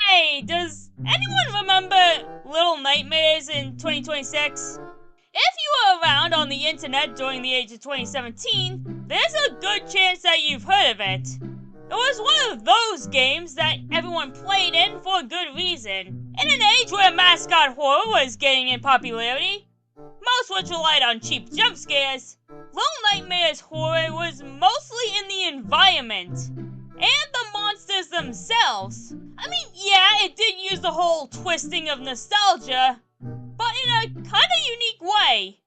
Hey, does anyone remember Little Nightmares in 2026? If you were around on the internet during the age of 2017, there's a good chance that you've heard of it. It was one of those games that everyone played in for a good reason. In an age where mascot horror was gaining in popularity, most which relied on cheap jump scares, Little Nightmares horror was mostly in the environment and the monsters themselves. I mean, yeah, it did use the whole twisting of nostalgia, but in a kinda unique way.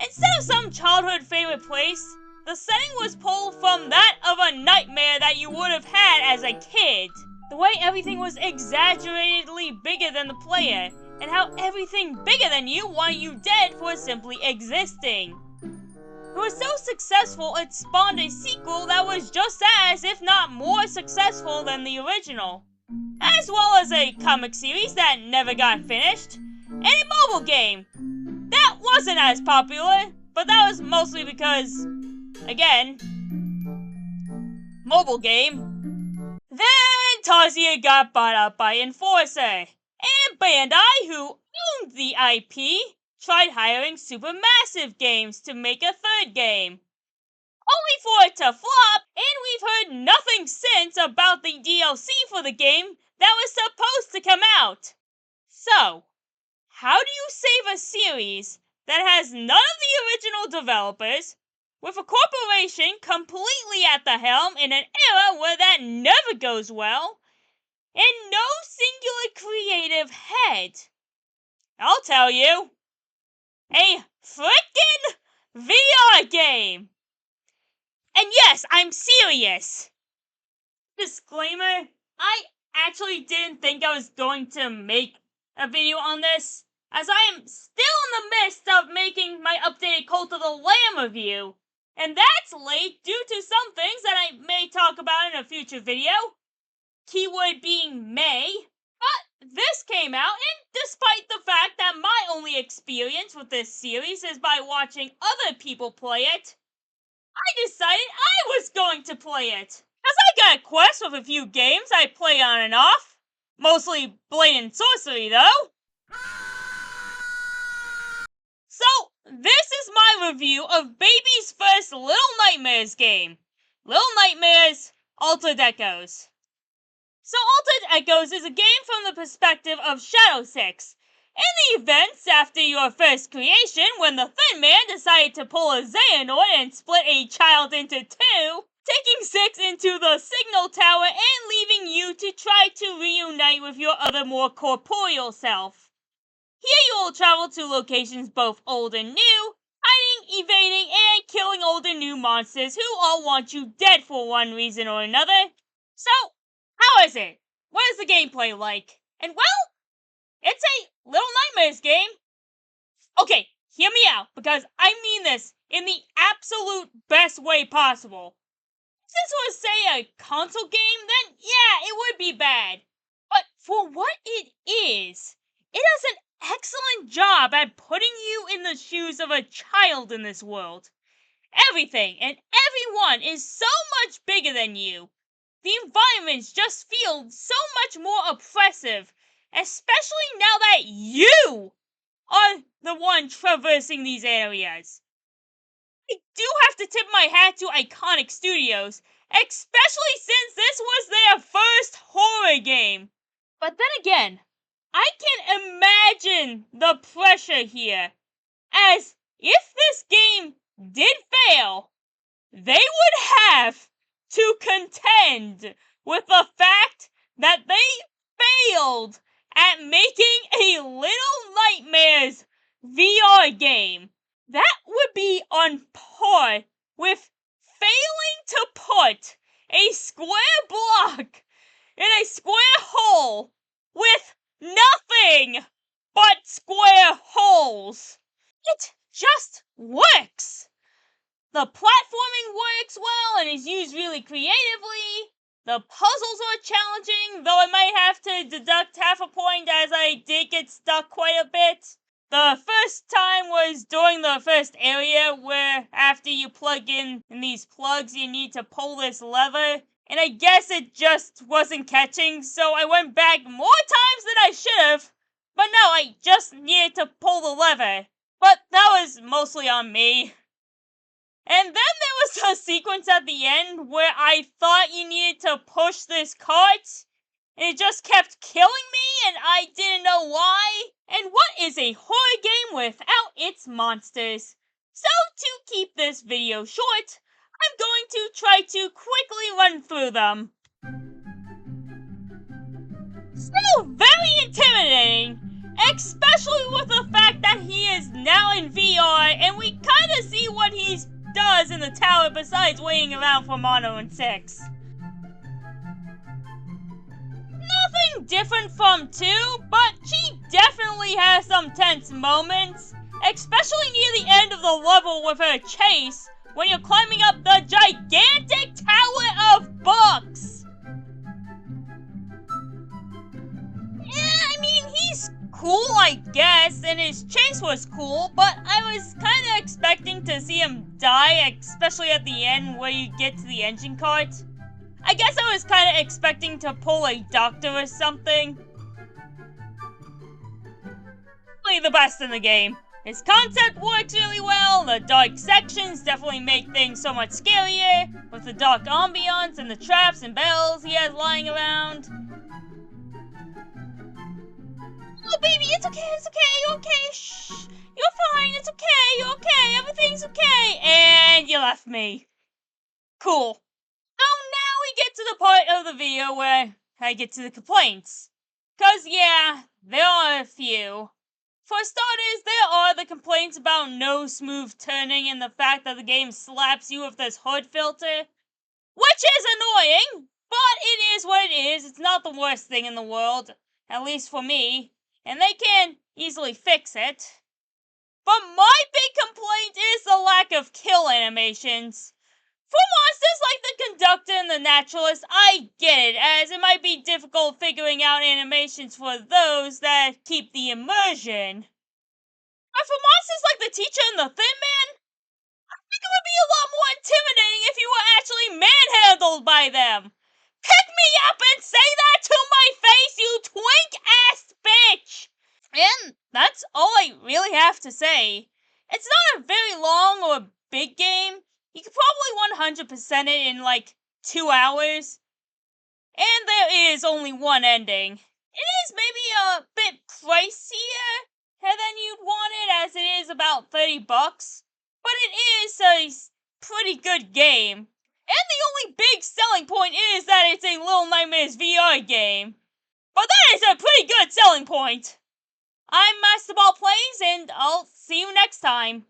Instead of some childhood favorite place, the setting was pulled from that of a nightmare that you would have had as a kid. The way everything was exaggeratedly bigger than the player, and how everything bigger than you wanted you dead for simply existing. It was so successful it spawned a sequel that was just as, if not more successful than the original. As well as a comic series that never got finished, and a mobile game that wasn't as popular, but that was mostly because, again, mobile game. Then Tarzia got bought out by Enforcer, and Bandai, who owned the IP, tried hiring Supermassive Games to make a third game. Only for it to flop, and we've heard nothing since about the DLC for the game that was supposed to come out. So, how do you save a series that has none of the original developers, with a corporation completely at the helm in an era where that never goes well, and no singular creative head? I'll tell you. A frickin' VR game! And yes, I'm serious! Disclaimer, I actually didn't think I was going to make a video on this, as I am still in the midst of making my updated Cult of the Lamb review, and that's late due to some things that I may talk about in a future video, keyword being may, but this came out, and despite the fact that my only experience with this series is by watching other people play it, I decided I was going to play it. Cause I got a quest with a few games I play on and off. Mostly Blade and Sorcery, though. So, this is my review of Baby's first Little Nightmares game. Little Nightmares Altered Echoes. So, Altered Echoes is a game from the perspective of Shadow Six. In the events after your first creation, when the Thin Man decided to pull a Xehanort and split a child into two, taking Six into the signal tower and leaving you to try to reunite with your other more corporeal self. Here you will travel to locations both old and new, hiding, evading, and killing old and new monsters who all want you dead for one reason or another. So, how is it? What is the gameplay like? And well, it's a Little Nightmares game. Okay, hear me out, because I mean this in the absolute best way possible. If this was, say, a console game, then yeah, it would be bad. But for what it is, it does an excellent job at putting you in the shoes of a child in this world. Everything and everyone is so much bigger than you. The environments just feel so much more oppressive, especially now that you are the one traversing these areas. I do have to tip my hat to Iconic Studios, especially since this was their first horror game. But then again, I can imagine the pressure here, as if this game did fail, they would have to contend with the fact that they failed at making a Little Nightmares VR game. That would be on par with failing to put a square block in a square hole with nothing but square holes. It just works. The platforming works well and is used really creatively. The puzzles are challenging, though I might have to deduct half a point as I did get stuck quite a bit. The first time was during the first area where after you plug in these plugs you need to pull this lever and I guess it just wasn't catching, so I went back more times than I should have. But no, I just needed to pull the lever. But that was mostly on me. And then there was a sequence at the end where I thought you needed to push this cart, and it just kept killing me, and I didn't know why. And what is a horror game without its monsters? So to keep this video short, I'm going to try to quickly run through them. Still very intimidating, especially with the fact that he is now in VR and we kinda see what he does in the tower besides waiting around for Mono and Six. Nothing different from 2, but she definitely has some tense moments, especially near the end of the level with her chase when you're climbing up the gigantic tower of books. I mean, he's cool, I guess, and his chase was cool, but I was kind of expecting to see him die, especially at the end where you get to the engine cart. I guess I was kind of expecting to pull a doctor or something. Really the best in the game. His concept works really well, the dark sections definitely make things so much scarier, with the dark ambiance and the traps and bells he has lying around. Oh, baby, it's okay, you're okay, shh. You're fine, it's okay, you're okay, everything's okay. And you left me. Cool. So now we get to the part of the video where I get to the complaints. Cause yeah, there are a few. For starters, there are the complaints about no smooth turning and the fact that the game slaps you with this hood filter. Which is annoying, but it is what it is. It's not the worst thing in the world, at least for me. And they can easily fix it. But my big complaint is the lack of kill animations. For monsters like the Conductor and the Naturalist, I get it, as it might be difficult figuring out animations for those that keep the immersion. But for monsters like the Teacher and the Thin Man, I think it would be a lot more intimidating if you were actually manhandled by them. Pick me up and say that to my face, you twink-ass bitch! And that's all I really have to say. It's not a very long or big game. You could probably 100% it in like 2 hours. And there is only one ending. It is maybe a bit pricier than you'd want it, as it is about $30. But it is a pretty good game. And the only big selling point is that it's a Little Nightmares VR game. But that is a pretty good selling point. I'm Masterball Plays, and I'll see you next time.